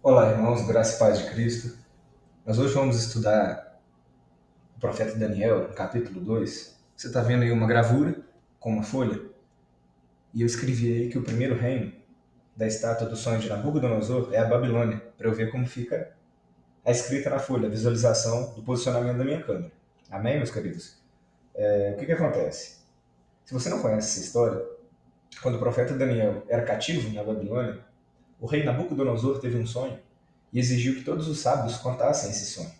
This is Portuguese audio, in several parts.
Olá, irmãos, graça e paz de Cristo. Nós hoje vamos estudar o profeta Daniel, capítulo 2. Você está vendo aí uma gravura com uma folha? E eu escrevi aí que o primeiro reino da estátua do sonho de Nabucodonosor é a Babilônia, para eu ver como fica a escrita na folha, a visualização do posicionamento da minha câmera. Amém, meus queridos? O que acontece? Se você não conhece essa história, quando o profeta Daniel era cativo na Babilônia, o rei Nabucodonosor teve um sonho e exigiu que todos os sábios contassem esse sonho.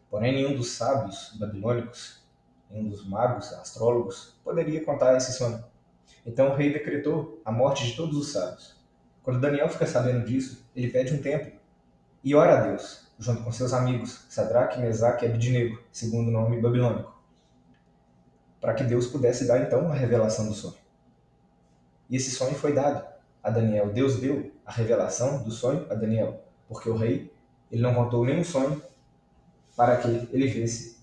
Porém, nenhum dos sábios babilônicos, nenhum dos magos, astrólogos, poderia contar esse sonho. Então o rei decretou a morte de todos os sábios. Quando Daniel fica sabendo disso, ele pede um tempo e ora a Deus, junto com seus amigos, Sadraque, Mesaque e Abidnego, segundo o nome babilônico, para que Deus pudesse dar então a revelação do sonho. E esse sonho foi dado a Daniel. Deus deu a revelação do sonho a Daniel, porque o rei ele não contou nenhum sonho para que ele visse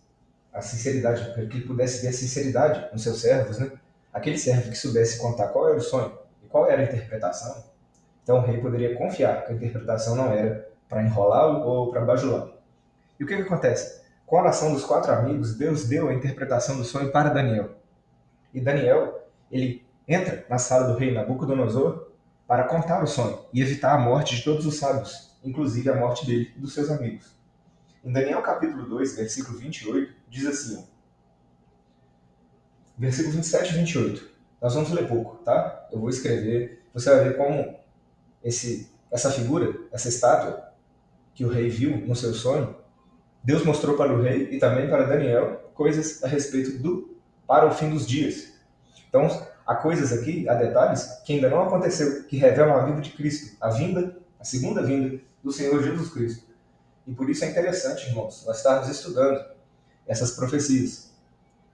a sinceridade, para que ele pudesse ver a sinceridade nos seus servos, né? Aquele servo que soubesse contar qual era o sonho e qual era a interpretação, então o rei poderia confiar que a interpretação não era para enrolá-lo ou para bajulá-lo. E o que acontece? Com a oração dos quatro amigos, Deus deu a interpretação do sonho para Daniel. E Daniel, ele entra na sala do rei Nabucodonosor para contar o sonho e evitar a morte de todos os sábios, inclusive a morte dele e dos seus amigos. Em Daniel capítulo 2, versículo 28, diz assim, versículo 27 e 28. Nós vamos ler pouco, tá? Eu vou escrever, você vai ver como essa figura, essa estátua que o rei viu no seu sonho, Deus mostrou para o rei e também para Daniel coisas a respeito para o fim dos dias. Então, há coisas aqui, há detalhes que ainda não aconteceu, que revelam a vinda de Cristo, a segunda vinda do Senhor Jesus Cristo. E por isso é interessante, irmãos, nós estarmos estudando essas profecias.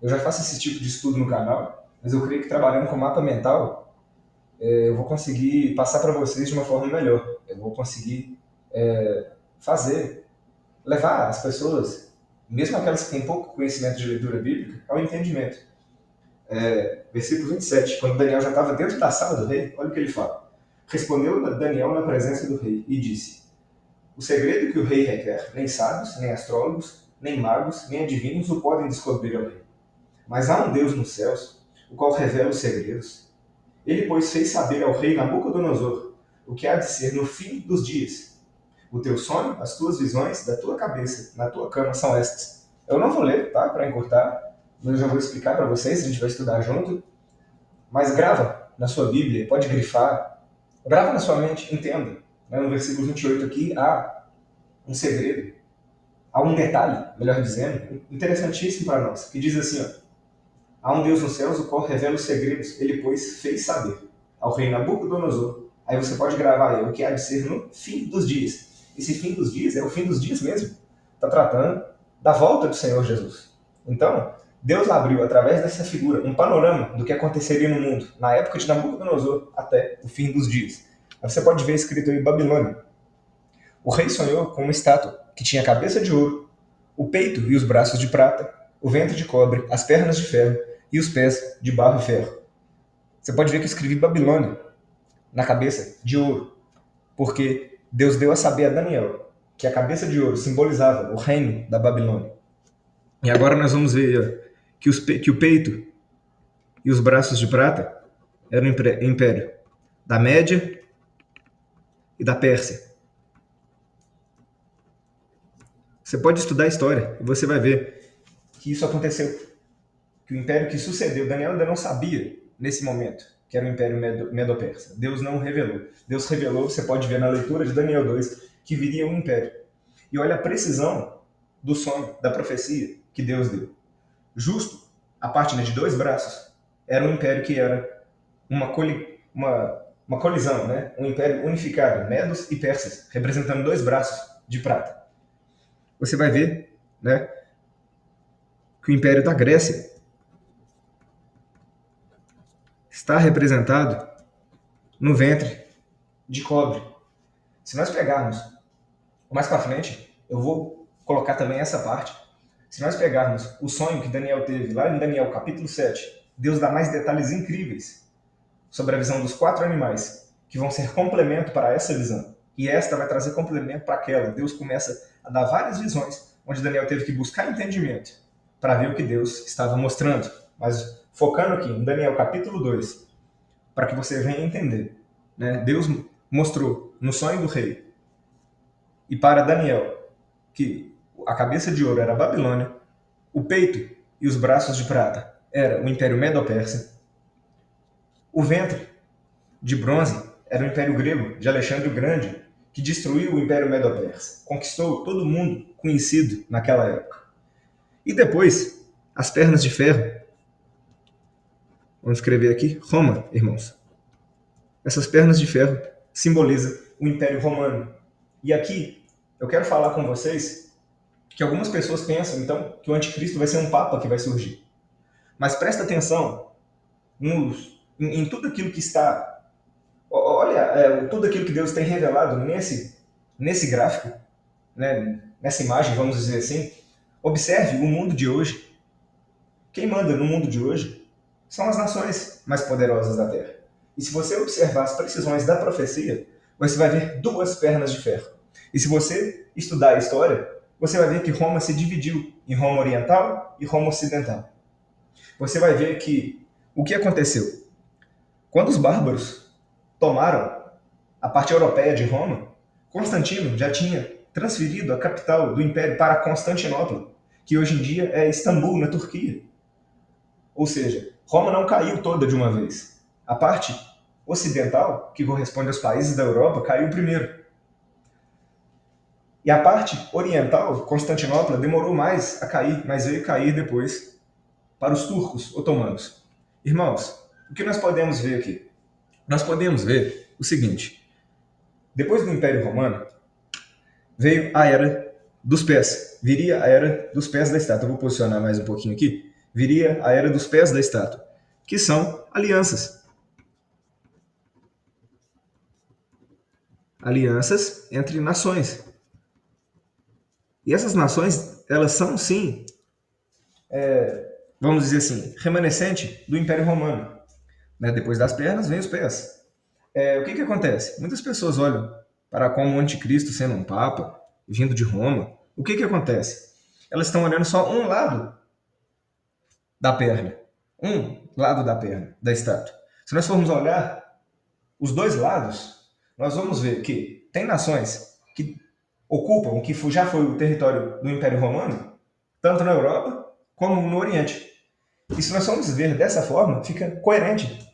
Eu já faço esse tipo de estudo no canal, mas eu creio que trabalhando com mapa mental, eu vou conseguir passar para vocês de uma forma melhor. Eu vou conseguir fazer, levar as pessoas, mesmo aquelas que têm pouco conhecimento de leitura bíblica, ao entendimento. Versículo 27, quando Daniel já estava dentro da sala do rei, olha o que ele fala. Respondeu Daniel na presença do rei e disse: o segredo que o rei requer, nem sábios, nem astrólogos, nem magos, nem adivinhos o podem descobrir ao rei. Mas há um Deus nos céus, o qual revela os segredos. Ele, pois, fez saber ao rei Nabucodonosor o que há de ser no fim dos dias. O teu sonho, as tuas visões, da tua cabeça, na tua cama, são estas. Eu não vou ler, tá, para encurtar, mas eu já vou explicar para vocês, a gente vai estudar junto. Mas grava na sua Bíblia, pode grifar, grava na sua mente, entenda. No versículo 28 aqui, há um segredo, há um detalhe, melhor dizendo, interessantíssimo para nós, que diz assim, ó, há um Deus nos céus, o qual revela os segredos, ele, pois, fez saber ao rei Nabucodonosor. Aí você pode gravar aí o que há de ser no fim dos dias. Esse fim dos dias é o fim dos dias mesmo. Está tratando da volta do Senhor Jesus. Então, Deus abriu, através dessa figura, um panorama do que aconteceria no mundo, na época de Nabucodonosor, até o fim dos dias. Aí você pode ver escrito aí Babilônia. O rei sonhou com uma estátua que tinha a cabeça de ouro, o peito e os braços de prata, o ventre de cobre, as pernas de ferro e os pés de barro e ferro. Você pode ver que eu escrevi Babilônia na cabeça de ouro, porque Deus deu a saber a Daniel que a cabeça de ouro simbolizava o reino da Babilônia. E agora nós vamos ver que o peito e os braços de prata eram o império da Média e da Pérsia. Você pode estudar a história e você vai ver que isso aconteceu. Que o império que sucedeu, Daniel ainda não sabia nesse momento que era o Império Medo-Persa. Deus não revelou. Deus revelou, você pode ver na leitura de Daniel 2, que viria um império. E olha a precisão do sonho, da profecia que Deus deu. Justo, a parte de dois braços, era um império que era uma colisão, né? Um império unificado, Medos e Persas, representando dois braços de prata. Você vai ver, né, que o Império da Grécia está representado no ventre de cobre. Se nós pegarmos mais para frente, eu vou colocar também essa parte. Se nós pegarmos o sonho que Daniel teve lá em Daniel capítulo 7, Deus dá mais detalhes incríveis sobre a visão dos quatro animais que vão ser complemento para essa visão. e esta vai trazer complemento para aquela. Deus começa a dar várias visões, onde Daniel teve que buscar entendimento para ver o que Deus estava mostrando. Mas focando aqui em Daniel capítulo 2, para que você venha entender, né? Deus mostrou no sonho do rei e para Daniel que a cabeça de ouro era a Babilônia, o peito e os braços de prata era o Império Medo-Persa, o ventre de bronze era o Império Grego de Alexandre o Grande, que destruiu o Império Medo-Persa, conquistou todo mundo conhecido naquela época. E depois, as pernas de ferro. Vamos escrever aqui, Roma, irmãos. Essas pernas de ferro simbolizam o Império Romano. E aqui, eu quero falar com vocês que algumas pessoas pensam, então, que o anticristo vai ser um papa que vai surgir. Mas presta atenção em tudo aquilo que está... Olha, tudo aquilo que Deus tem revelado nesse gráfico, né, nessa imagem, vamos dizer assim. Observe o mundo de hoje. Quem manda no mundo de hoje são as nações mais poderosas da Terra. E se você observar as precisões da profecia, você vai ver duas pernas de ferro. E se você estudar a história, você vai ver que Roma se dividiu em Roma Oriental e Roma Ocidental. Você vai ver que o que aconteceu? Quando os bárbaros tomaram a parte europeia de Roma, Constantino já tinha transferido a capital do império para Constantinopla, que hoje em dia é Istambul, na Turquia. Ou seja, Roma não caiu toda de uma vez. A parte ocidental, que corresponde aos países da Europa, caiu primeiro. E a parte oriental, Constantinopla, demorou mais a cair, mas veio cair depois para os turcos otomanos. Irmãos, o que nós podemos ver aqui? Nós podemos ver o seguinte: depois do Império Romano, veio a Era dos Pés. Viria a Era dos Pés da Estátua. Eu vou posicionar mais um pouquinho aqui. Viria a Era dos Pés da Estátua, que são alianças. Alianças entre nações. E essas nações, elas são, sim, vamos dizer assim, remanescente do Império Romano. Né? Depois das pernas, vem os pés. O que acontece? Muitas pessoas olham para como o anticristo sendo um papa, vindo de Roma. O que acontece? Elas estão olhando só um lado da perna. Um lado da perna, da estátua. Se nós formos olhar os dois lados, nós vamos ver que tem nações que ocupam o que já foi o território do Império Romano, tanto na Europa como no Oriente. E se nós formos ver dessa forma, fica coerente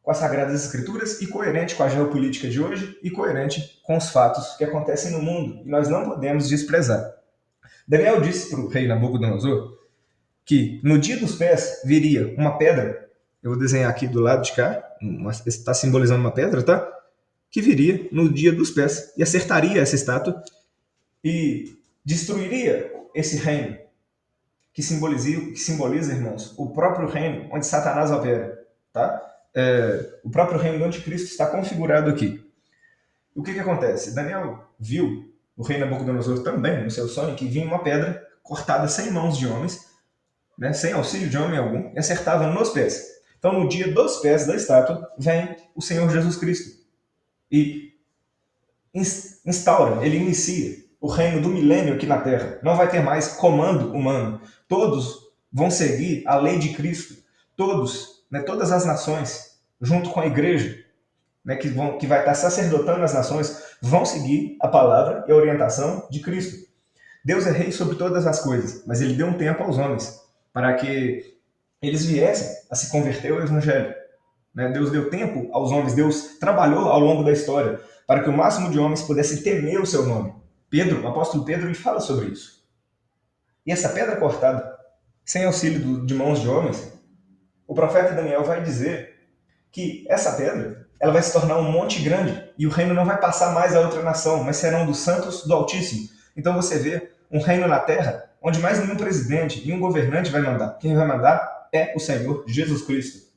com as Sagradas Escrituras e coerente com a geopolítica de hoje e coerente com os fatos que acontecem no mundo. E nós não podemos desprezar. Daniel disse para o rei Nabucodonosor que no dia dos pés viria uma pedra, eu vou desenhar aqui do lado de cá, está simbolizando uma pedra, tá? Que viria no dia dos pés e acertaria essa estátua e destruiria esse reino que simboliza, irmãos, o próprio reino onde Satanás opera, tá? O próprio reino do anticristo está configurado aqui. O que acontece? Daniel viu o rei Nabucodonosor também, no seu sonho, que vinha uma pedra cortada sem mãos de homens, né, sem auxílio de homem algum, e acertava nos pés. Então, no dia dos pés da estátua, vem o Senhor Jesus Cristo e instaura, ele inicia o reino do milênio aqui na Terra. Não vai ter mais comando humano. Todos vão seguir a lei de Cristo. Todos, né, todas as nações, junto com a igreja, né, que vai estar sacerdotando as nações, vão seguir a palavra e a orientação de Cristo. Deus é rei sobre todas as coisas, mas ele deu um tempo aos homens para que eles viessem a se converter ao Evangelho. Né? Deus deu tempo aos homens, Deus trabalhou ao longo da história para que o máximo de homens pudessem temer o seu nome. Pedro, o apóstolo Pedro, ele fala sobre isso. E essa pedra cortada, sem auxílio de mãos de homens, o profeta Daniel vai dizer que essa pedra ela vai se tornar um monte grande e o reino não vai passar mais a outra nação, mas serão dos santos do Altíssimo. Então você vê um reino na terra onde mais nenhum presidente, nenhum governante vai mandar. Quem vai mandar é o Senhor Jesus Cristo.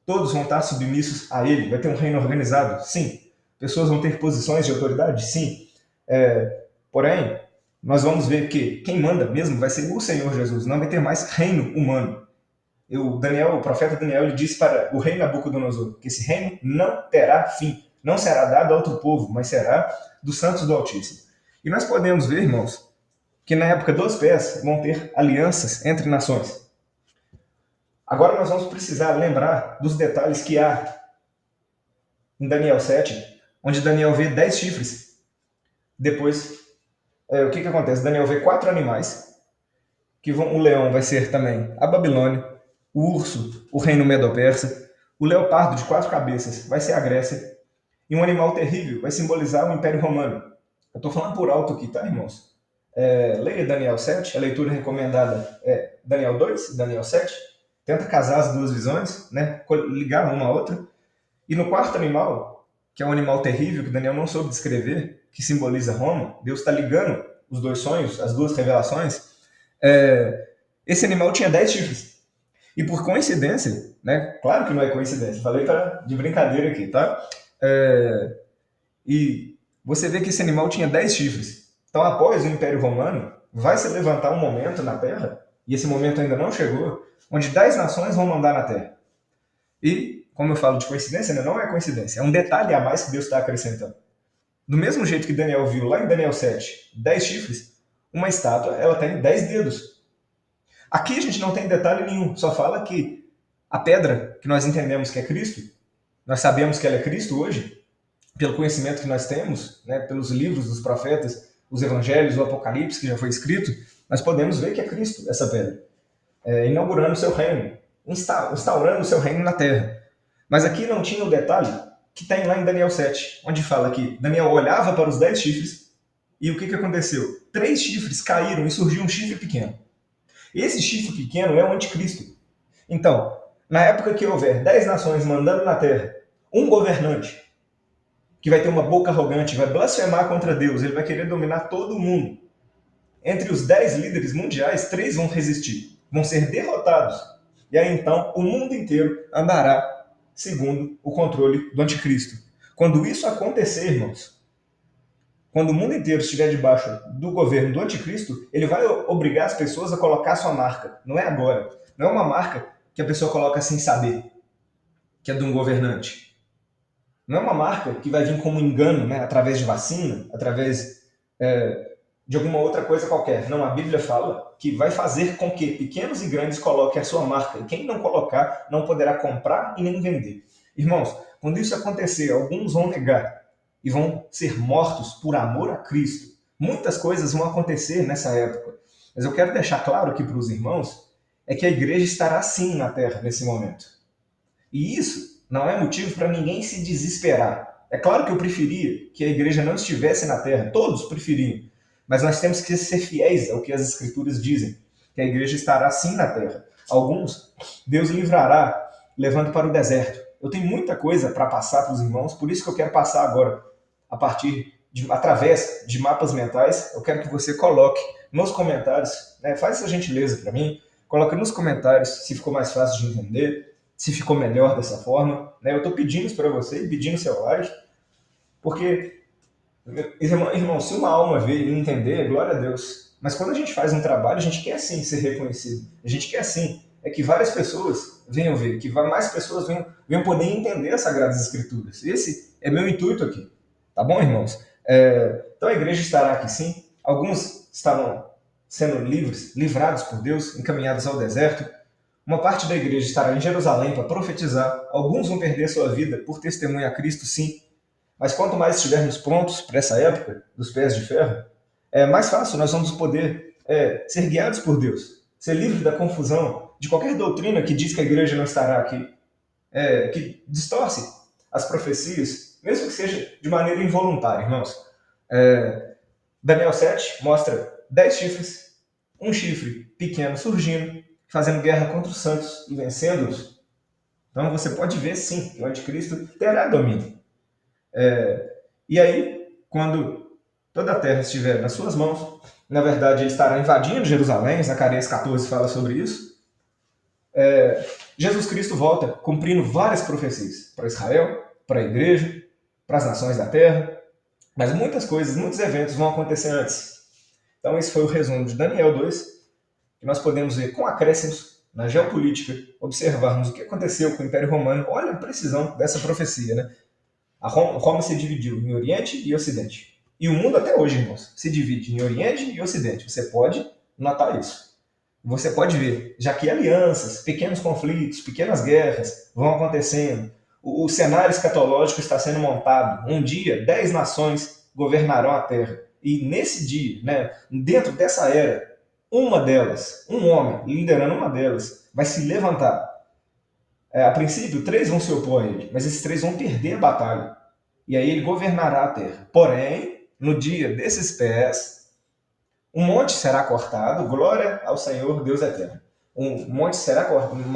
Todos vão estar submissos a Ele. Vai ter um reino organizado? Sim. Pessoas vão ter posições de autoridade? Sim. Porém, nós vamos ver que quem manda mesmo vai ser o Senhor Jesus. Não vai ter mais reino humano. O profeta Daniel, ele disse para o rei Nabucodonosor que esse reino não terá fim. não será dado a outro povo, mas será dos santos do Altíssimo. E nós podemos ver, irmãos, que na época dos pés vão ter alianças entre nações. Agora nós vamos precisar lembrar dos detalhes que há em Daniel 7, onde Daniel vê 10 chifres. Depois, o que acontece? Daniel vê 4 animais, o leão vai ser também a Babilônia, o urso, o reino Medo-Persa, o leopardo de 4 cabeças vai ser a Grécia, e um animal terrível vai simbolizar o Império Romano. Eu estou falando por alto aqui, tá, irmãos? Leia Daniel 7, a leitura recomendada é Daniel 2 e Daniel 7. Tenta casar as duas visões, né? Ligar uma à outra. E no quarto animal, que é um animal terrível, que Daniel não soube descrever, que simboliza Roma, Deus está ligando os dois sonhos, as duas revelações. Esse animal tinha 10 chifres. E por coincidência, né? Claro que não é coincidência, falei de brincadeira aqui, tá? E você vê que esse animal tinha 10 chifres. Então, após o Império Romano, vai se levantar um momento na Terra, e esse momento ainda não chegou, onde 10 nações vão mandar na Terra. E, como eu falo de coincidência, né? Não é coincidência, é um detalhe a mais que Deus está acrescentando. Do mesmo jeito que Daniel viu lá em Daniel 7, 10 chifres, uma estátua ela tem 10 dedos. Aqui a gente não tem detalhe nenhum, só fala que a pedra que nós entendemos que é Cristo, nós sabemos que ela é Cristo hoje, pelo conhecimento que nós temos, né, pelos livros dos profetas, os evangelhos, o Apocalipse que já foi escrito, nós podemos ver que é Cristo essa pedra, inaugurando o seu reino, instaurando o seu reino na terra. Mas aqui não tinha o detalhe que tem lá em Daniel 7, onde fala que Daniel olhava para os 10 chifres e o que aconteceu? 3 chifres caíram e surgiu um chifre pequeno. Esse chifre pequeno é o anticristo. Então, na época que houver 10 nações mandando na terra um governante que vai ter uma boca arrogante, vai blasfemar contra Deus, ele vai querer dominar todo mundo. Entre os 10 líderes mundiais, 3 vão resistir, vão ser derrotados. E aí então o mundo inteiro andará segundo o controle do anticristo. Quando isso acontecer, irmãos, quando o mundo inteiro estiver debaixo do governo do anticristo, ele vai obrigar as pessoas a colocar sua marca. Não é agora. Não é uma marca que a pessoa coloca sem saber, que é de um governante. Não é uma marca que vai vir como engano, né, através de vacina, através de alguma outra coisa qualquer. Não, a Bíblia fala que vai fazer com que pequenos e grandes coloquem a sua marca. E quem não colocar não poderá comprar e nem vender. Irmãos, quando isso acontecer, alguns vão negar e vão ser mortos por amor a Cristo. Muitas coisas vão acontecer nessa época. Mas eu quero deixar claro aqui para os irmãos é que a igreja estará sim na terra nesse momento. E isso não é motivo para ninguém se desesperar. É claro que eu preferia que a igreja não estivesse na terra, todos preferiam. Mas nós temos que ser fiéis ao que as escrituras dizem, que a igreja estará sim na terra. Alguns, Deus livrará, levando para o deserto. Eu tenho muita coisa para passar para os irmãos, por isso que eu quero passar agora, através de mapas mentais, eu quero que você coloque nos comentários, né, faz essa gentileza para mim, coloca nos comentários se ficou mais fácil de entender, se ficou melhor dessa forma. Né? Eu estou pedindo isso para você, pedindo seu like, porque, irmão, se uma alma ver e entender, glória a Deus. Mas quando a gente faz um trabalho, a gente quer sim ser reconhecido. A gente quer sim que várias pessoas venham ver, que mais pessoas venham poder entender as Sagradas Escrituras. Esse é meu intuito aqui. Tá bom, irmãos? Então a igreja estará aqui sim. Alguns estarão sendo livrados por Deus, encaminhados ao deserto. Uma parte da igreja estará em Jerusalém para profetizar. Alguns vão perder sua vida por testemunho a Cristo, sim. Mas quanto mais estivermos prontos para essa época dos pés de ferro, mais fácil nós vamos poder ser guiados por Deus. Ser livre da confusão de qualquer doutrina que diz que a igreja não estará aqui. Que distorce as profecias, mesmo que seja de maneira involuntária, irmãos. Daniel 7 mostra 10 chifres, um chifre pequeno surgindo, fazendo guerra contra os santos e vencendo-os. Então você pode ver, sim, que o anticristo terá domínio. E aí, quando toda a terra estiver nas suas mãos, na verdade ele estará invadindo Jerusalém, Zacarias 14 fala sobre isso, Jesus Cristo volta cumprindo várias profecias para Israel, para a igreja, para as nações da terra, mas muitas coisas, muitos eventos vão acontecer antes. Então esse foi o resumo de Daniel 2, que nós podemos ver com acréscimos na geopolítica, observarmos o que aconteceu com o Império Romano. Olha a precisão dessa profecia, né? Roma se dividiu em Oriente e Ocidente. E o mundo até hoje, irmãos, se divide em Oriente e Ocidente. Você pode notar isso. Você pode ver, já que alianças, pequenos conflitos, pequenas guerras vão acontecendo, o cenário escatológico está sendo montado. Um dia, 10 nações governarão a Terra. E nesse dia, né, dentro dessa era, uma delas, um homem liderando uma delas, vai se levantar. A princípio, 3 vão se opor a ele, mas esses 3 vão perder a batalha. E aí ele governará a Terra. Porém, no dia desses pés, um monte será cortado, glória ao Senhor Deus eterno. Uma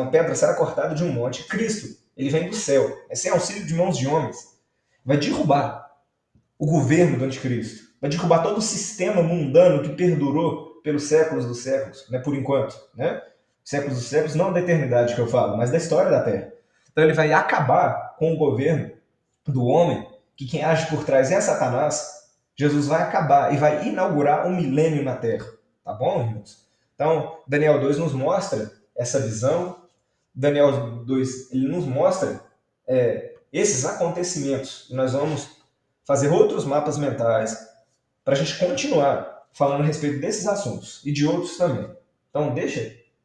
pedra será cortada de um monte. Cristo, ele vem do céu, é sem auxílio de mãos de homens. Vai derrubar o governo do anticristo. Vai derrubar todo o sistema mundano que perdurou pelos séculos dos séculos, né, por enquanto. Né? Séculos dos séculos, não da eternidade que eu falo, mas da história da Terra. Então ele vai acabar com o governo do homem, que quem age por trás é Satanás. Jesus vai acabar e vai inaugurar um milênio na Terra. Tá bom, irmãos? Então, Daniel 2 nos mostra essa visão. Daniel 2 ele nos mostra esses acontecimentos. E nós vamos fazer outros mapas mentais para a gente continuar falando a respeito desses assuntos e de outros também. Então,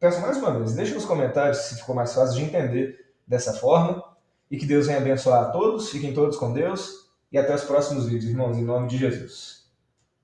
peço mais uma vez, deixa nos comentários se ficou mais fácil de entender dessa forma. E que Deus venha abençoar a todos, fiquem todos com Deus e até os próximos vídeos, irmãos, em nome de Jesus.